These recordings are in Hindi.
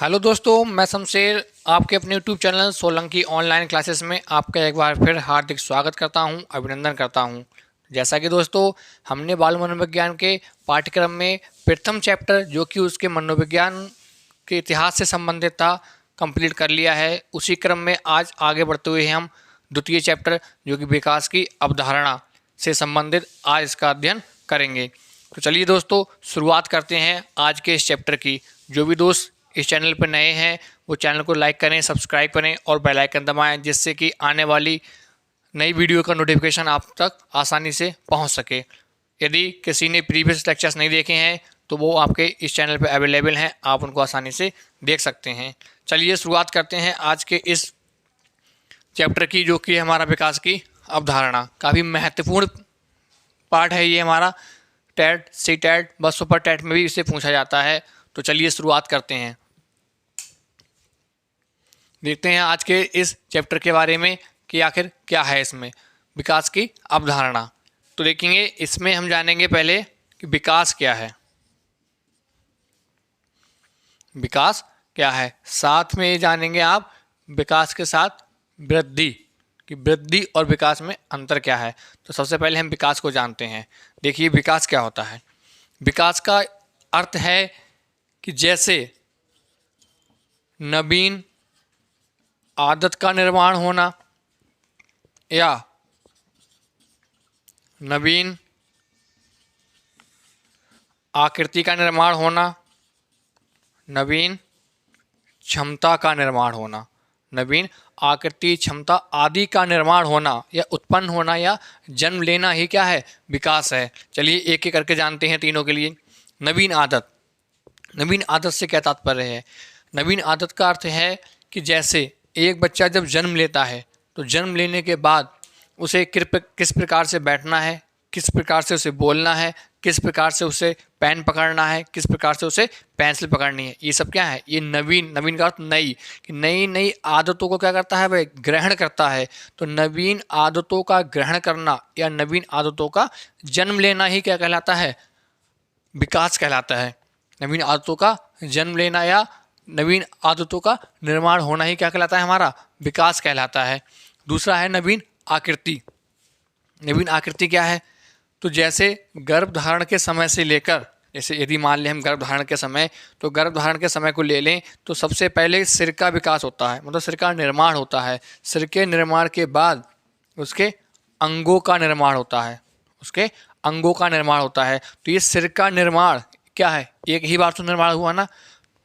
हेलो दोस्तों, मैं शमशेर आपके अपने YouTube channel Solanki online classes में आपका एक बार फिर हार्दिक स्वागत करता हूं, अभिनंदन करता हूं। जैसा कि दोस्तों हमने बाल मनोविज्ञान के पाठ्यक्रम में प्रथम चैप्टर जो कि उसके मनोविज्ञान के इतिहास से संबंधित था कंप्लीट कर लिया है। उसी क्रम में आज आगे बढ़ते हुए हम द्वितीय चैप्टर जो कि विकास की अवधारणा से संबंधित आज इसका अध्ययन करेंगे। तो चलिए दोस्तों शुरुआत करते हैं आज के इस चैप्टर की। जो भी दोस्त इस चैनल पर नए हैं वो चैनल को लाइक करें, सब्सक्राइब करें और बेल आइकन दबाएं, जिससे कि आने वाली नई वीडियो का नोटिफिकेशन आप तक आसानी से पहुंच सके। यदि किसी ने प्रीवियस लेक्चर्स नहीं देखे हैं तो वो आपके इस चैनल पर अवेलेबल हैं, आप उनको आसानी से देख सकते हैं। चलिए शुरुआत करते हैं आज के इस चैप्टर की, जो कि हमारा विकास की अवधारणा। काफ़ी महत्वपूर्ण पार्ट है ये हमारा। टेट, सी टेट व सुपर टेट में भी इसे पूछा जाता है। तो चलिए शुरुआत करते हैं, देखते हैं आज के इस चैप्टर के बारे में कि आखिर क्या है इसमें विकास की अवधारणा। तो देखेंगे इसमें हम जानेंगे पहले कि विकास क्या है। विकास क्या है, साथ में जानेंगे आप विकास के साथ वृद्धि, कि वृद्धि और विकास में अंतर क्या है। तो सबसे पहले हम विकास को जानते हैं। देखिए विकास क्या होता है। विकास का अर्थ है कि जैसे नवीन आदत का निर्माण होना या नवीन आकृति का निर्माण होना, नवीन क्षमता का निर्माण होना, नवीन आकृति, क्षमता आदि का निर्माण होना या उत्पन्न होना या जन्म लेना ही क्या है, विकास है। चलिए एक एक करके जानते हैं तीनों के लिए। नवीन आदत, नवीन आदत से क्या तात्पर्य है। नवीन आदत का अर्थ है कि जैसे एक बच्चा जब जन्म लेता है तो जन्म लेने के बाद उसे किस प्रकार से बैठना है, किस प्रकार से उसे बोलना है, किस प्रकार से उसे पेन पकड़ना है, किस प्रकार से उसे पेंसिल पकड़नी है, ये सब क्या है, ये नवीन। नवीन का अर्थ नई, कि नई नई आदतों को क्या करता है, वह ग्रहण करता है। तो नवीन आदतों का ग्रहण करना या नवीन आदतों का जन्म लेना ही क्या कहलाता है, विकास कहलाता है। नवीन आदतों का जन्म लेना या नवीन आदतों का निर्माण होना ही क्या कहलाता है, हमारा विकास कहलाता है। दूसरा है नवीन आकृति। नवीन आकृति क्या है, तो जैसे गर्भधारण के समय से लेकर, जैसे यदि मान लें हम गर्भधारण के समय, तो गर्भधारण के समय को ले लें तो सबसे पहले सिर का विकास होता है, मतलब सिर का निर्माण होता है। सिर के निर्माण के बाद उसके अंगों का निर्माण होता है, उसके अंगों का निर्माण होता है। तो ये सिर का निर्माण क्या है, एक ही बार तो निर्माण हुआ ना,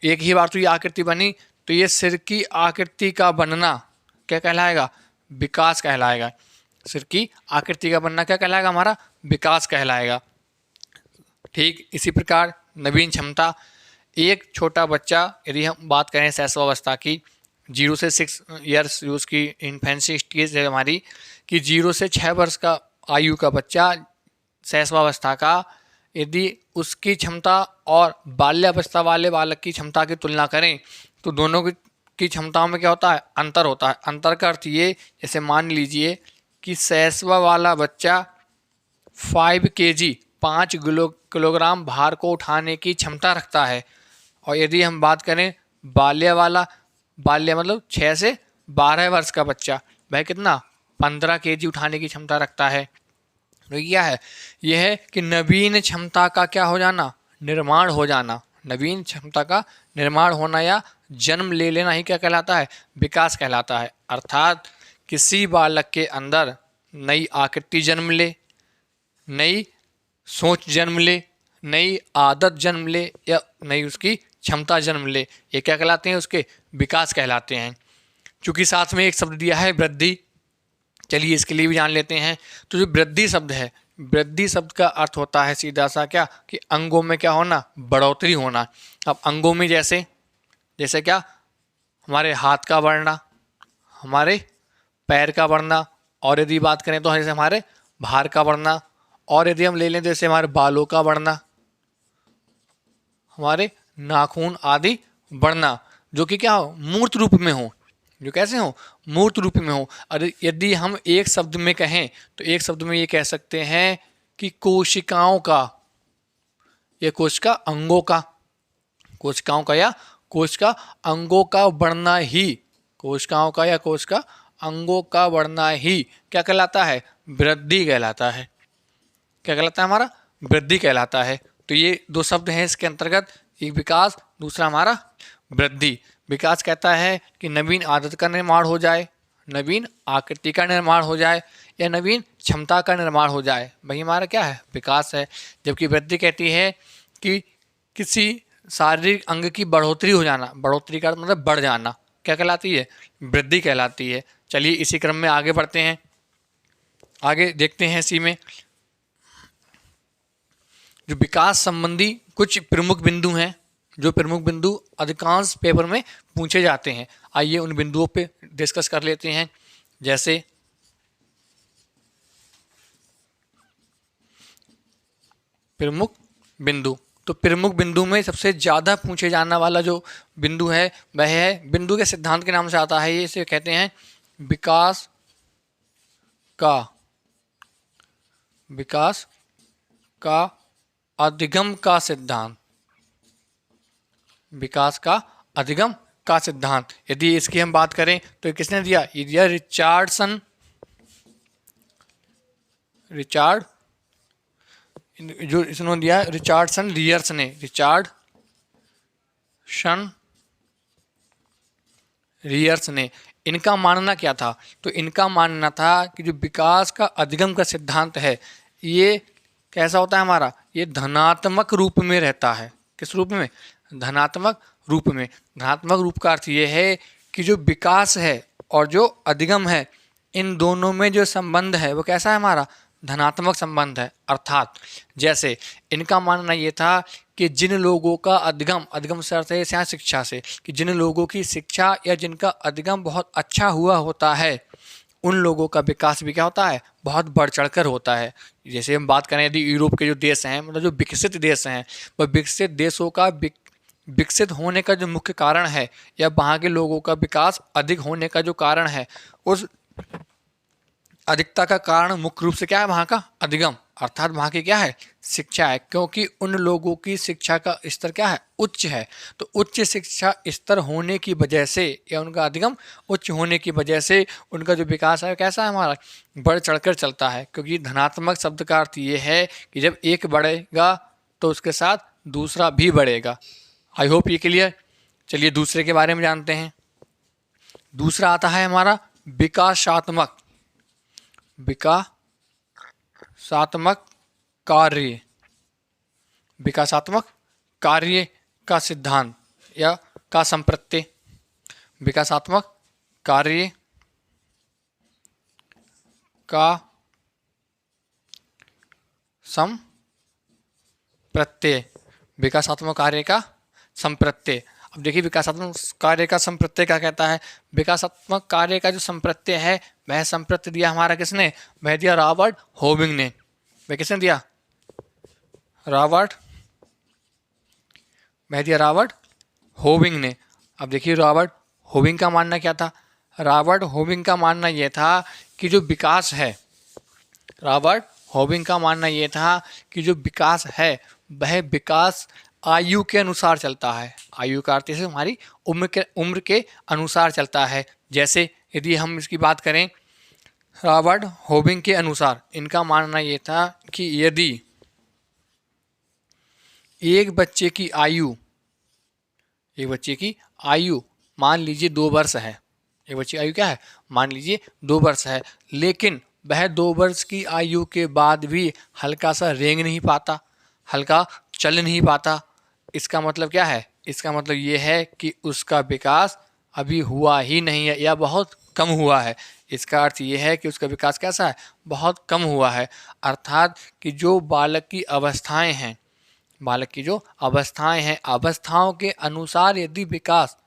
एक ही बार तो ये आकृति बनी, तो ये सिर की आकृति का बनना क्या कहलाएगा, विकास कहलाएगा। सिर की आकृति का बनना क्या कहलाएगा, हमारा विकास कहलाएगा। ठीक इसी प्रकार नवीन क्षमता, एक छोटा बच्चा, यदि हम बात करें शैशवावस्था की, 0 से 6 ईयर्स उसकी इन्फेंसी स्टेज है हमारी, कि 0 से 6 वर्ष का आयु का बच्चा शैशवावस्था का, यदि उसकी क्षमता और बाल्यावस्था वाले बालक की क्षमता की तुलना करें तो दोनों की क्षमताओं में क्या होता है, अंतर होता है। अंतर का अर्थ ये, जैसे मान लीजिए कि शैशवा वाला बच्चा 5 kg 5 किलोग्राम भार को उठाने की क्षमता रखता है, और यदि हम बात करें बाल्य वाला, बाल्य मतलब 6 से 12 वर्ष का बच्चा, वह कितना 15 kg उठाने की क्षमता रखता है। तो क्या है, यह है कि नवीन क्षमता का क्या हो जाना, निर्माण हो जाना। नवीन क्षमता का निर्माण होना या जन्म ले लेना ही क्या कहलाता है, विकास कहलाता है। अर्थात किसी बालक के अंदर नई आकृति जन्म ले, नई सोच जन्म ले, नई आदत जन्म ले या नई उसकी क्षमता जन्म ले, ये क्या कहलाते हैं, उसके विकास कहलाते हैं। चूँकि साथ में एक शब्द दिया है वृद्धि, चलिए इसके लिए भी जान लेते हैं। तो जो वृद्धि शब्द है, वृद्धि शब्द का अर्थ होता है सीधा सा क्या, कि अंगों में क्या होना, बढ़ोतरी होना। अब अंगों में जैसे जैसे क्या, हमारे हाथ का बढ़ना, हमारे पैर का बढ़ना, और यदि बात करें तो जैसे हमारे भार का बढ़ना, और यदि हम ले लें जैसे हमारे बालों का बढ़ना, हमारे नाखून आदि बढ़ना, जो कि क्या हो, मूर्त रूप में हो, जो कैसे हो, मूर्त रूप में हो। और यदि हम एक शब्द में कहें तो एक शब्द में ये कह सकते हैं कि कोशिकाओं का, या कोशिका अंगों का, कोशिकाओं का या कोशिका अंगों का बढ़ना ही, कोशिकाओं का या कोशिका अंगों का बढ़ना ही क्या कहलाता है? वृद्धि कहलाता है। क्या कहलाता है? हमारा वृद्धि कहलाता है। तो ये दो शब्द हैं इसके अंतर्गत, एक विकास, दूसरा हमारा वृद्धि। विकास कहता है कि नवीन आदत का निर्माण हो जाए, नवीन आकृति का निर्माण हो जाए या नवीन क्षमता का निर्माण हो जाए, वही हमारा क्या है? विकास है। जबकि वृद्धि कहती है कि किसी शारीरिक अंग की बढ़ोतरी हो जाना, बढ़ोतरी का मतलब बढ़ जाना, क्या कहलाती है? वृद्धि कहलाती है। चलिए इसी क्रम में आगे बढ़ते हैं, आगे देखते हैं इसी में जो विकास संबंधी कुछ प्रमुख बिंदु हैं, जो प्रमुख बिंदु अधिकांश पेपर में पूछे जाते हैं। आइए उन बिंदुओं पे डिस्कस कर लेते हैं। जैसे प्रमुख बिंदु, तो प्रमुख बिंदु में सबसे ज़्यादा पूछे जाने वाला जो बिंदु है वह है, बिंदु के सिद्धांत के नाम से आता है ये, इसे कहते हैं विकास का अधिगम का सिद्धांत। विकास का अधिगम का सिद्धांत। यदि इसकी हम बात करें तो किसने दिया? ये दिया रिचर्डसन, जो इसने दिया रिचर्डसन रियर्स ने, रिचर्डसन रियर्स ने। इनका मानना क्या था? तो इनका मानना था कि जो विकास का अधिगम का सिद्धांत है ये कैसा होता है हमारा? ये धनात्मक रूप में रहता है। किस रूप में? धनात्मक रूप में। धनात्मक रूप का अर्थ ये है कि जो विकास है और जो अधिगम है इन दोनों में जो संबंध है वो कैसा है हमारा? धनात्मक संबंध है। अर्थात जैसे इनका मानना ये था कि जिन लोगों का अधिगम से अर्थ है यहाँ शिक्षा से, कि जिन लोगों की शिक्षा या जिनका अधिगम बहुत अच्छा हुआ होता है उन लोगों का विकास भी क्या होता है? बहुत बढ़ चढ़कर होता है। जैसे हम बात करें यदि यूरोप के जो देश हैं, मतलब जो विकसित देश हैं, वह विकसित देशों का विकसित होने का जो मुख्य कारण है या वहाँ के लोगों का विकास अधिक होने का जो कारण है, उस अधिकता का कारण मुख्य रूप से क्या है? वहाँ का अधिगम, अर्थात वहाँ की क्या है? शिक्षा है। क्योंकि उन लोगों की शिक्षा का स्तर क्या है? उच्च है। तो उच्च शिक्षा स्तर होने की वजह से या उनका अधिगम उच्च होने की वजह से उनका जो विकास है कैसा है हमारा? बढ़ चढ़कर चलता है। क्योंकि धनात्मक शब्द का अर्थ ये है कि जब एक बढ़ेगा तो उसके साथ दूसरा भी बढ़ेगा। आई होप ये क्लियर। चलिए दूसरे के बारे में जानते हैं। दूसरा आता है हमारा विकासात्मक कार्य, विकासात्मक कार्य का सिद्धांत या का संप्रत्यय। विकासात्मक कार्य का संप्रत्यय, विकासात्मक कार्य का संप्रत्यय। अब देखिए विकासात्मक कार्य का संप्रत्यय क्या कहता है? विकासात्मक कार्य का जो संप्रत्यय है वह संप्रत्यय दिया हमारा किसने? वह दिया रॉबर्ट होविंग ने। वह किसने दिया? रॉबर्ट होविंग ने। अब देखिए रॉबर्ट होविंग का मानना क्या था? रॉबर्ट होविंग का मानना यह था कि जो विकास है, रॉबर्ट होविंग का मानना यह था कि जो विकास है वह विकास आयु के अनुसार चलता है। आयु का अर्थ से हमारी उम्र के अनुसार चलता है। जैसे यदि हम इसकी बात करें रॉबर्ट होविंग के अनुसार, इनका मानना ये था कि यदि एक बच्चे की आयु मान लीजिए 2 वर्ष है, एक बच्चे की आयु क्या है? मान लीजिए 2 वर्ष है, लेकिन वह 2 वर्ष की आयु के बाद भी हल्का सा रेंग नहीं पाता, हल्का चल नहीं पाता, इसका मतलब क्या है? इसका मतलब ये है कि उसका विकास अभी हुआ ही नहीं है या बहुत कम हुआ है। इसका अर्थ ये है कि उसका विकास कैसा है? बहुत कम हुआ है। अर्थात कि जो बालक की अवस्थाएं हैं, अवस्थाओं के अनुसार यदि विकास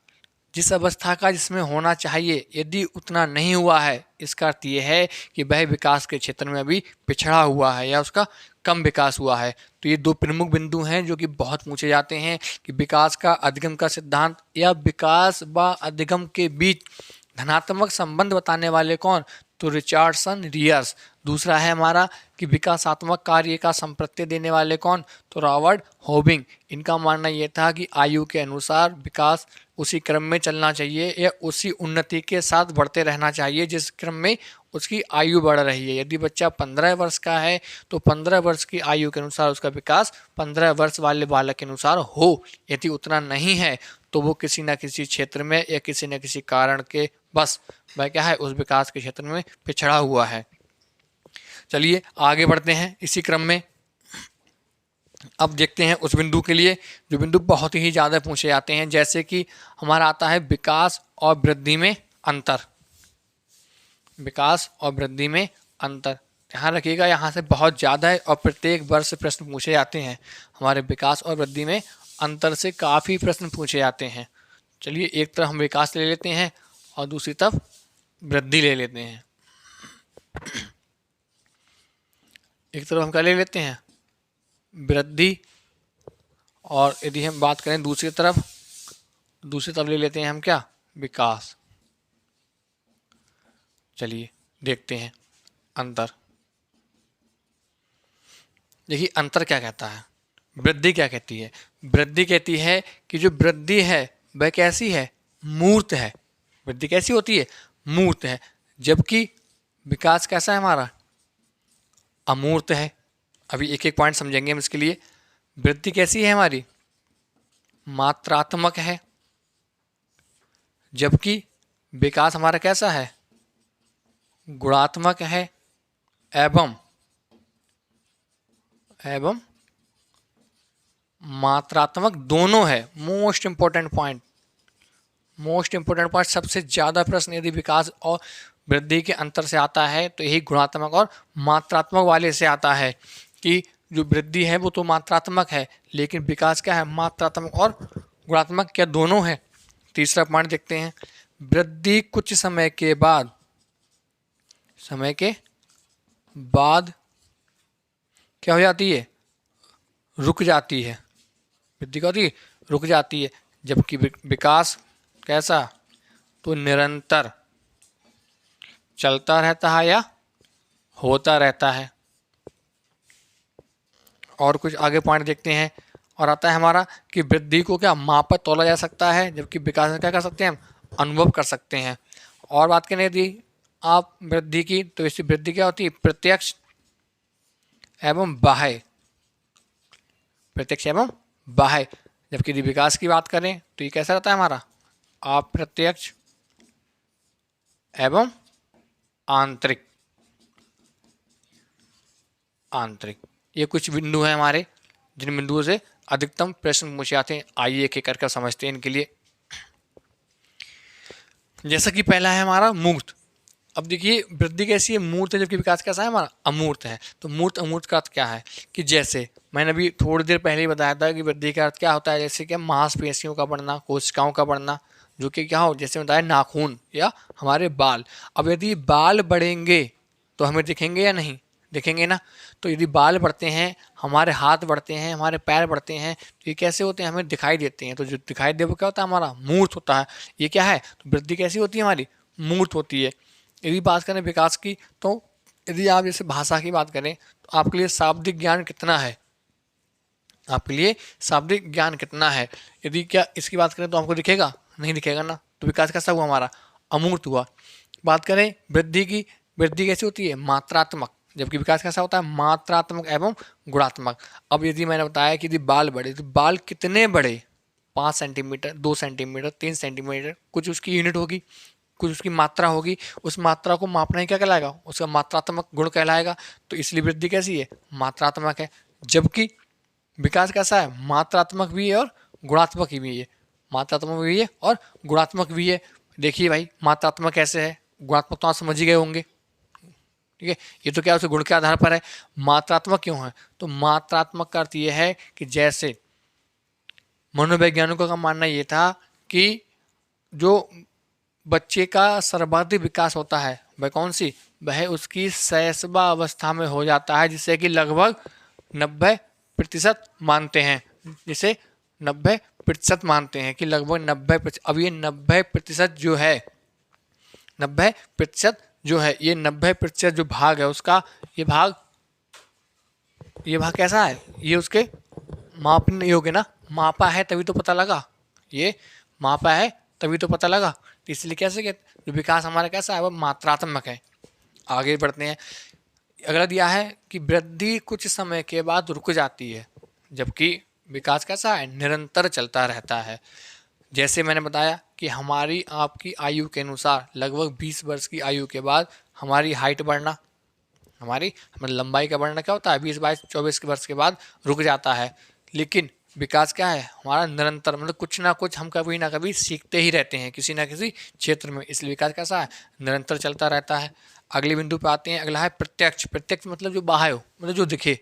जिस अवस्था का जिसमें होना चाहिए यदि उतना नहीं हुआ है, इसका अर्थ ये है कि वह विकास के क्षेत्र में अभी पिछड़ा हुआ है या उसका कम विकास हुआ है। तो ये 2 प्रमुख बिंदु हैं जो कि बहुत पूछे जाते हैं कि विकास का अधिगम का सिद्धांत या विकास व अधिगम के बीच धनात्मक संबंध बताने वाले कौन? तो रिचर्डसन रियर्स। दूसरा है हमारा कि विकासात्मक कार्य का संप्रत्यय देने वाले कौन, तो रॉबर्ट हॉबिंग। इनका मानना यह था कि आयु के अनुसार विकास उसी क्रम में चलना चाहिए या उसी उन्नति के साथ बढ़ते रहना चाहिए जिस क्रम में उसकी आयु बढ़ रही है। यदि बच्चा 15 वर्ष का है तो 15 वर्ष की आयु के अनुसार उसका विकास 15 वर्ष वाले बालक के अनुसार हो। यदि उतना नहीं है तो वो किसी न किसी क्षेत्र में या किसी न किसी कारण के बस वह क्या है, उस विकास के क्षेत्र में पिछड़ा हुआ है। चलिए आगे बढ़ते हैं इसी क्रम में। अब देखते हैं उस बिंदु के लिए जो बिंदु बहुत ही ज़्यादा पूछे जाते हैं, जैसे कि हमारा आता है विकास और वृद्धि में अंतर। विकास और वृद्धि में अंतर, ध्यान रखिएगा यहाँ से बहुत ज़्यादा है और प्रत्येक वर्ष प्रश्न पूछे जाते हैं। हमारे विकास और वृद्धि में अंतर से काफ़ी प्रश्न पूछे जाते हैं। चलिए एक तरफ हम विकास ले लेते हैं और दूसरी तरफ वृद्धि ले लेते हैं। एक तरफ हम क्या ले लेते हैं, वृद्धि, और यदि हम बात करें दूसरी तरफ ले लेते हैं हम क्या, विकास। चलिए देखते हैं अंतर। देखिए अंतर क्या कहता है, वृद्धि क्या कहती है। वृद्धि कहती है कि जो वृद्धि है वह कैसी है, मूर्त है। वृद्धि कैसी होती है, मूर्त है, जबकि विकास कैसा है हमारा, अमूर्त है। अभी एक एक पॉइंट समझेंगे हम इसके लिए। वृद्धि कैसी है हमारी, मात्रात्मक है, जबकि विकास हमारा कैसा है, गुणात्मक है एवं मात्रात्मक दोनों है। मोस्ट इंपॉर्टेंट पॉइंट, सबसे ज़्यादा प्रश्न यदि विकास और वृद्धि के अंतर से आता है तो यही गुणात्मक और मात्रात्मक वाले से आता है कि जो वृद्धि है वो तो मात्रात्मक है, लेकिन विकास क्या है, मात्रात्मक और गुणात्मक क्या दोनों है। तीसरा पॉइंट देखते हैं, वृद्धि कुछ समय के बाद क्या हो जाती है, रुक जाती है। वृद्धि क्या होती है, रुक जाती है, जबकि विकास कैसा, तो निरंतर चलता रहता है या होता रहता है। और कुछ आगे पॉइंट देखते हैं और आता है हमारा कि वृद्धि को क्या मापा तोला जा सकता है, जबकि विकास में क्या कर सकते हैं, हम अनुभव कर सकते हैं। और बात करें यदि आप वृद्धि की, तो इसकी वृद्धि क्या होती है, प्रत्यक्ष एवं बाह्य, जबकि यदि विकास की बात करें तो ये कैसा रहता है हमारा, अप्रत्यक्ष एवं आंतरिक। ये कुछ बिंदु हैं हमारे जिन बिंदुओं से अधिकतम प्रश्न पूछे जाते हैं। आइए एक एक करके समझते हैं इनके लिए। जैसा कि पहला है हमारा मूर्त। अब देखिए वृद्धि कैसी है, मूर्त है, जबकि विकास कैसा है हमारा, अमूर्त है। तो मूर्त अमूर्त का अर्थ क्या है कि जैसे मैंने अभी थोड़ी देर पहले ही बताया था कि वृद्धि का अर्थ क्या होता है, जैसे कि मांसपेशियों का बढ़ना, कोशिकाओं का बढ़ना, जो कि क्या हो, जैसे बताया नाखून या हमारे बाल। अब यदि बाल बढ़ेंगे तो हमें दिखेंगे या नहीं, दिखेंगे ना। तो यदि बाल बढ़ते हैं, हमारे हाथ बढ़ते हैं, हमारे पैर बढ़ते हैं, तो ये कैसे होते हैं, हमें दिखाई देते हैं। तो जो दिखाई दे वो क्या होता है, हमारा मूर्त होता है। ये क्या है, तो वृद्धि कैसी होती है, हमारी मूर्त होती है। यदि बात करें विकास की, तो यदि आप जैसे भाषा की बात करें तो आपके लिए शाब्दिक ज्ञान कितना है, यदि क्या इसकी बात करें तो आपको दिखेगा, नहीं दिखेगा ना। तो विकास कैसा हुआ हमारा, अमूर्त हुआ। बात करें वृद्धि की, वृद्धि कैसी होती है, मात्रात्मक, जबकि विकास कैसा होता है, मात्रात्मक एवं गुणात्मक। अब यदि मैंने बताया कि यदि बाल बढ़े तो बाल कितने बढ़े, 5 सेंटीमीटर, 2 सेंटीमीटर, 3 सेंटीमीटर, कुछ उसकी यूनिट होगी, कुछ उसकी मात्रा होगी। उस मात्रा को मापना ही क्या कहलाएगा, उसका मात्रात्मक गुण कहलाएगा। तो इसलिए वृद्धि कैसी है, मात्रात्मक है। जबकि विकास कैसा है, मात्रात्मक भी है और गुणात्मक भी है, मात्रात्मक भी है और गुणात्मक भी है। देखिए भाई मात्रात्मक कैसे है, गुणात्मक तो आप समझ ही गए होंगे, ठीक है। ये तो क्या उसके गुण के आधार पर है। मात्रात्मक क्यों है, तो मात्रात्मक का अर्थ ये है कि जैसे मनोवैज्ञानिकों का मानना ये था कि जो बच्चे का सर्वाधिक विकास होता है वह कौन सी, वह उसकी शैशवा अवस्था में हो जाता है, जिसे कि लगभग 90% मानते हैं, जिसे 90% मानते हैं कि लगभग 90%। अब ये 90% जो है, 90% जो है ये 90% जो भाग है उसका, ये भाग कैसा है, ये उसके मापने योग्य ना, मापा है तभी तो पता लगा, ये मापा है तभी तो पता लगा। तो इसलिए कैसे कहते, जो विकास हमारा कैसा है, वह मात्रात्मक है। आगे बढ़ते हैं। अगला दिया है कि वृद्धि कुछ समय के बाद रुक जाती है, जबकि विकास कैसा है, निरंतर चलता रहता है। जैसे मैंने बताया कि हमारी आपकी आयु के अनुसार लगभग 20 वर्ष की आयु के बाद हमारी हाइट बढ़ना, हमारी लंबाई का बढ़ना क्या होता है, 20-22-24 वर्ष के बाद रुक जाता है। लेकिन विकास क्या है हमारा, निरंतर, मतलब कुछ ना कुछ हम कभी ना कभी सीखते ही रहते हैं किसी ना किसी क्षेत्र में, इसलिए विकास कैसा है, निरंतर चलता रहता है। अगले बिंदु पे आते हैं। अगला है प्रत्यक्ष। प्रत्यक्ष मतलब जो बाह्य हो, मतलब जो दिखे,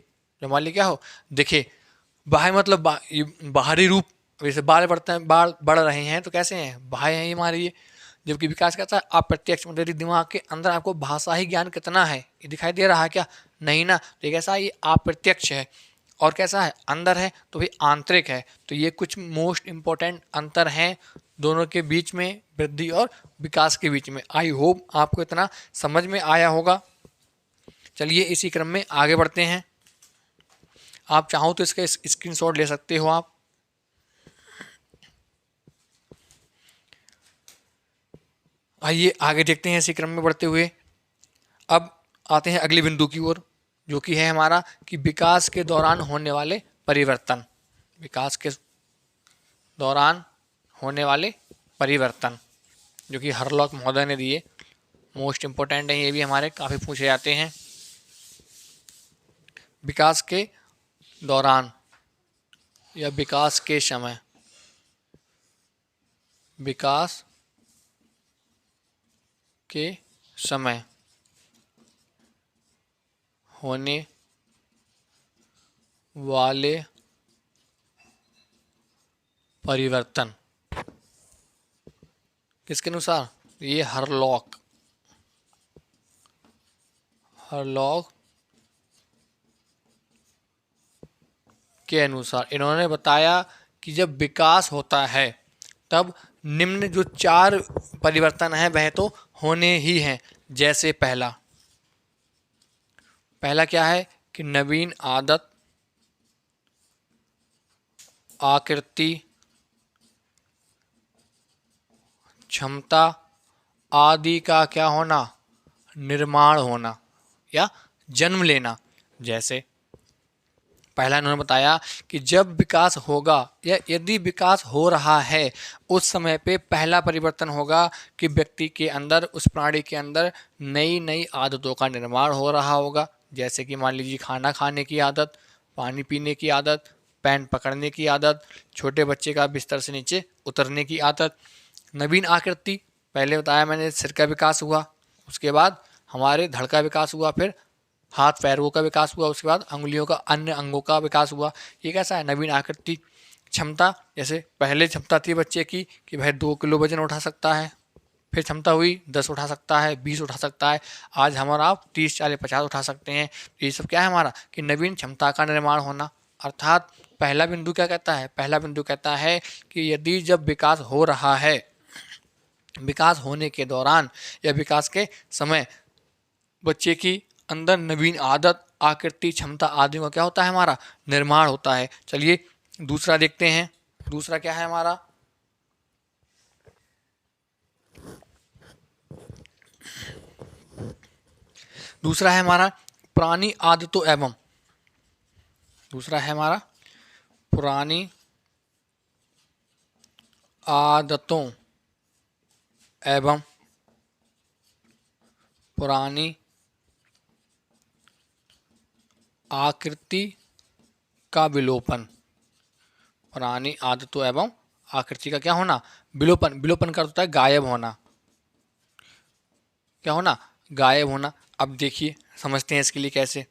जो मान ली क्या हो, दिखे। बाह्य मतलब बाहरी रूप, जैसे बाल बढ़ते हैं, बाल बढ़ रहे हैं तो कैसे हैं, बाह्य हैं ये हमारे ये। जबकि विकास कैसा है, अप्रत्यक्ष, मतलब यदि दिमाग के अंदर आपको भाषा ही ज्ञान कितना है, ये दिखाई दे रहा है क्या, नहीं ना, तो ये कैसा है, ये अप्रत्यक्ष है। और कैसा है, अंदर है तो भी आंतरिक है। तो ये कुछ मोस्ट इम्पोर्टेंट अंतर हैं दोनों के बीच में, वृद्धि और विकास के बीच में। आई होप आपको इतना समझ में आया होगा। चलिए इसी क्रम में आगे बढ़ते हैं। आप चाहो तो इसका स्क्रीनशॉट ले सकते हो आप। आइए आगे देखते हैं इसी क्रम में बढ़ते हुए। अब आते हैं अगले बिंदु की ओर, जो कि है हमारा कि विकास के दौरान होने वाले परिवर्तन। विकास के दौरान होने वाले परिवर्तन, जो कि हरलॉक महोदय ने दिए, मोस्ट इम्पोर्टेंट है, ये भी हमारे काफ़ी पूछे जाते हैं। विकास के दौरान या विकास के समय, विकास के समय होने वाले परिवर्तन किसके अनुसार, ये हरलॉक के अनुसार इन्होंने बताया कि जब विकास होता है तब निम्न जो 4 परिवर्तन हैं वह तो होने ही हैं। जैसे पहला क्या है कि नवीन आदत, आकृति, क्षमता आदि का क्या होना, निर्माण होना या जन्म लेना। जैसे पहला इन्होंने बताया कि जब विकास होगा या यदि विकास हो रहा है उस समय पे पहला परिवर्तन होगा कि व्यक्ति के अंदर, उस प्राणी के अंदर नई नई आदतों का निर्माण हो रहा होगा। जैसे कि मान लीजिए खाना खाने की आदत, पानी पीने की आदत, पेन पकड़ने की आदत, छोटे बच्चे का बिस्तर से नीचे उतरने की आदत। नवीन आकृति, पहले बताया मैंने, सिर का विकास हुआ, उसके बाद हमारे धड़ का विकास हुआ, फिर हाथ पैरों का विकास हुआ, उसके बाद अंगुलियों का, अन्य अंगों का विकास हुआ। ये कैसा है, नवीन आकृति। क्षमता, जैसे पहले क्षमता थी बच्चे की कि भाई 2 किलो वजन उठा सकता है, फिर क्षमता हुई 10 उठा सकता है, 20 उठा सकता है, आज हमारा आप 30, 40, 50 उठा सकते हैं। तो ये सब क्या है हमारा कि नवीन क्षमता का निर्माण होना। अर्थात पहला बिंदु क्या कहता है, पहला बिंदु कहता है कि यदि जब विकास हो रहा है, विकास होने के दौरान या विकास के समय बच्चे की अंदर नवीन आदत, आकृति, क्षमता आदि का क्या होता है, हमारा निर्माण होता है। चलिए दूसरा देखते हैं। दूसरा क्या है हमारा, दूसरा है हमारा पुरानी आदतों एवं, दूसरा है हमारा पुरानी आदतों एवं पुरानी आकृति का विलोपन। पुरानी आदतों एवं आकृति का क्या होना, विलोपन। विलोपन का होता है गायब होना, क्या होना, गायब होना। अब देखिए समझते हैं इसके लिए कैसे।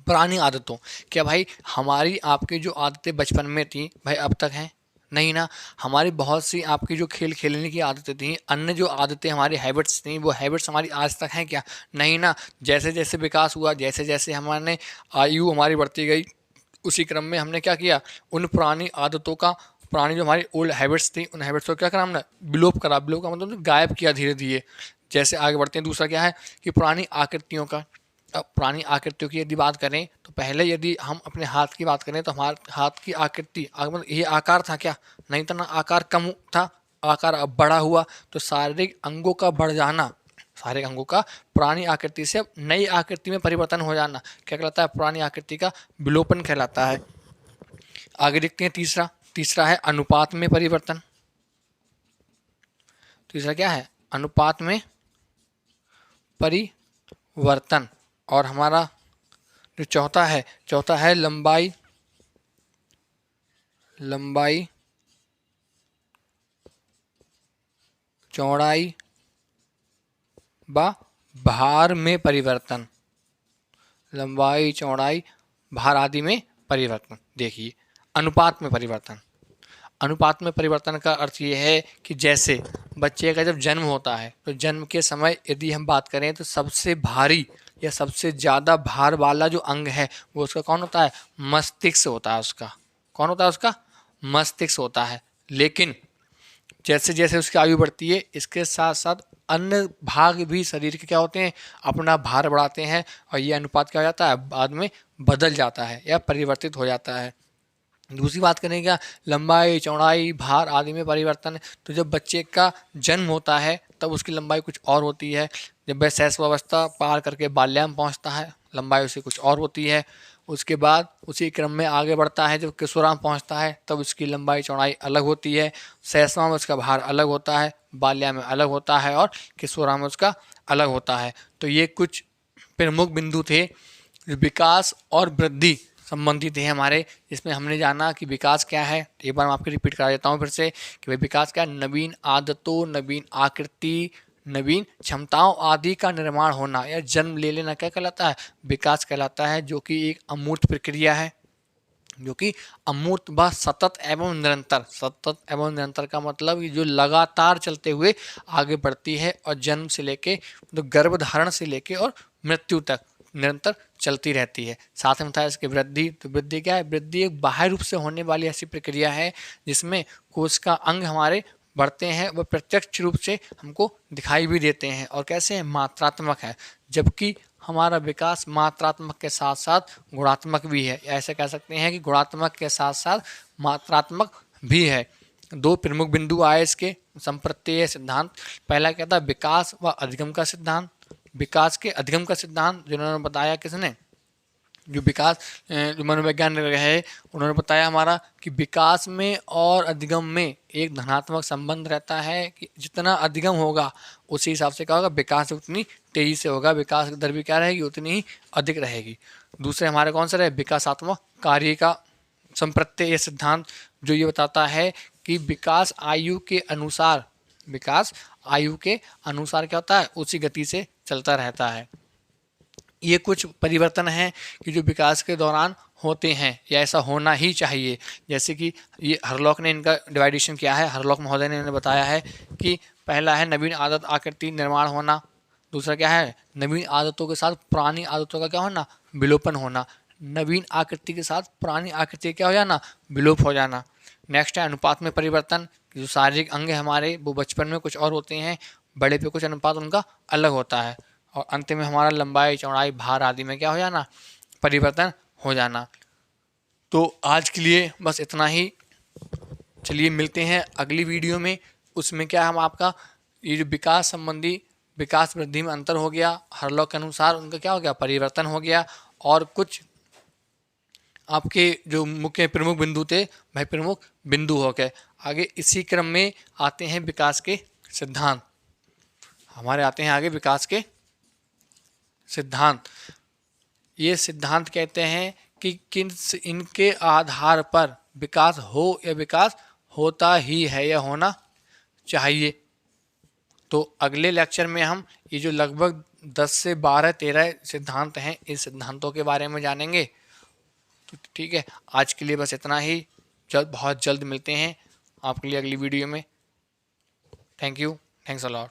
पुरानी आदतों, क्या भाई हमारी आपकी जो आदतें बचपन में थी भाई अब तक हैं, नहीं ना। हमारी बहुत सी आपकी जो खेल खेलने की आदतें थी, अन्य जो आदतें हमारी हैबिट्स थी, वो हैबिट्स हमारी आज तक हैं क्या, नहीं ना। जैसे जैसे विकास हुआ, जैसे जैसे हमारे आयु हमारी बढ़ती गई, उसी क्रम में हमने क्या किया, उन पुरानी आदतों का पुरानी जो हमारी ओल्ड हैबिट्स थी उन हैबिट्स को क्या करा हमने, विलोप करा। विलोप का मतलब गायब किया धीरे धीरे। जैसे आगे बढ़ते हैं, दूसरा क्या है कि पुरानी आकृतियों का। अब पुरानी आकृतियों की यदि बात करें तो पहले यदि हम अपने हाथ की बात करें तो हमारे हाथ की आकृति मतलब ये आकार था क्या, नहीं था ना, आकार कम था, आकार अब बड़ा हुआ। तो शारीरिक अंगों का बढ़ जाना, शारीरिक अंगों का पुरानी आकृति से अब नई आकृति में परिवर्तन हो जाना क्या कहलाता है, पुरानी आकृति का विलोपन कहलाता है। आगे देखते हैं तीसरा। तीसरा है अनुपात में परिवर्तन। तीसरा क्या है, अनुपात में परिवर्तन। और हमारा जो चौथा है लंबाई चौड़ाई व भार में परिवर्तन। लंबाई चौड़ाई भार आदि में परिवर्तन। देखिए अनुपात में परिवर्तन। अनुपात में परिवर्तन का अर्थ ये है कि जैसे बच्चे का जब जन्म होता है तो जन्म के समय यदि हम बात करें तो सबसे भारी या सबसे ज़्यादा भार वाला जो अंग है वो उसका कौन होता है, मस्तिष्क होता है। उसका कौन होता है, उसका मस्तिष्क होता है। लेकिन जैसे जैसे उसकी आयु बढ़ती है इसके साथ साथ अन्य भाग भी शरीर के क्या होते हैं, अपना भार बढ़ाते हैं और ये अनुपात क्या हो जाता है, बाद में बदल जाता है या परिवर्तित हो जाता है। दूसरी बात करें क्या, लंबाई चौड़ाई भार आदि में परिवर्तन। तो जब बच्चे का जन्म होता है तब उसकी लंबाई कुछ और होती है, जब वह शैशवावस्था पार करके बाल्याम पहुंचता है लंबाई उसकी कुछ और होती है। उसके बाद उसी क्रम में आगे बढ़ता है, जब किशोराम पहुंचता है तब उसकी लंबाई चौड़ाई अलग होती है। शैशवा में उसका भार अलग होता है, बाल्या में अलग होता है और किशोराम में उसका अलग होता है। तो ये कुछ प्रमुख बिंदु थे जो विकास और वृद्धि संबंधित है हमारे, जिसमें हमने जाना कि विकास क्या है। एक बार मैं आपको रिपीट करा देता हूँ फिर से कि भाई विकास क्या है, नवीन आदतों, नवीन आकृति, नवीन क्षमताओं आदि का निर्माण होना या जन्म ले लेना क्या कहलाता है, विकास कहलाता है। जो कि एक अमूर्त प्रक्रिया है, जो कि अमूर्त व सतत एवं निरंतर। सतत एवं निरंतर का मतलब जो लगातार चलते हुए आगे बढ़ती है और जन्म से लेके तो गर्भधारण से लेके और मृत्यु तक निरंतर चलती रहती है। साथ में था इसकी वृद्धि। तो वृद्धि क्या है, वृद्धि एक बाह्य रूप से होने वाली ऐसी प्रक्रिया है जिसमें कोश का अंग हमारे बढ़ते हैं, वह प्रत्यक्ष रूप से हमको दिखाई भी देते हैं और कैसे है, मात्रात्मक है। जबकि हमारा विकास मात्रात्मक के साथ साथ गुणात्मक भी है, ऐसे कह सकते हैं कि गुणात्मक के साथ साथ मात्रात्मक भी है। दो प्रमुख बिंदु आए इसके संप्रत्यय सिद्धांत। पहला क्या था, विकास व अधिगम का सिद्धांत। विकास के अधिगम का सिद्धांत जिन्होंने बताया किसने, जो विकास जो मनोवैज्ञानिक है उन्होंने बताया हमारा कि विकास में और अधिगम में एक धनात्मक संबंध रहता है कि जितना अधिगम होगा उसी हिसाब से क्या होगा, विकास उतनी तेजी से होगा, विकास की दर भी क्या रहेगी, उतनी ही अधिक रहेगी। दूसरे हमारे कौन सा रहे, विकासात्मक कार्य का संप्रत्यय सिद्धांत, जो ये बताता है कि विकास आयु के अनुसार, विकास आयु के अनुसार क्या होता है, उसी गति से चलता रहता है। ये कुछ परिवर्तन हैं कि जो विकास के दौरान होते हैं या ऐसा होना ही चाहिए। जैसे कि ये हरलॉक ने इनका डिवाइडेशन किया है, हरलॉक महोदय ने इन्हें बताया है कि पहला है नवीन आदत आकृति निर्माण होना। दूसरा क्या है, नवीन आदतों के साथ पुरानी आदतों का क्या होना, विलोपन होना। नवीन आकृति के साथ पुरानी आकृति क्या हो जाना, विलोप हो जाना। नेक्स्ट है अनुपात में परिवर्तन। जो शारीरिक अंग है हमारे वो बचपन में कुछ और होते हैं, बड़े पे कुछ अनुपात उनका अलग होता है। और अंत में हमारा लंबाई चौड़ाई भार आदि में क्या हो जाना, परिवर्तन हो जाना। तो आज के लिए बस इतना ही। चलिए मिलते हैं अगली वीडियो में। उसमें क्या हम आपका ये जो विकास संबंधी विकास वृद्धि में अंतर हो गया, हरलॉक के अनुसार उनका क्या हो गया, परिवर्तन हो गया। और कुछ आपके जो मुख्य प्रमुख बिंदु थे भाई प्रमुख बिंदु हो गए। आगे इसी क्रम में आते हैं विकास के सिद्धांत। हमारे आते हैं आगे विकास के सिद्धांत। ये सिद्धांत कहते हैं कि किन इनके आधार पर विकास हो या विकास होता ही है या होना चाहिए। तो अगले लेक्चर में हम ये जो लगभग 10 से 12-13 सिद्धांत हैं इस सिद्धांतों के बारे में जानेंगे। तो ठीक है, आज के लिए बस इतना ही। बहुत जल्द मिलते हैं आपके लिए अगली वीडियो में। Thank you, thanks a lot.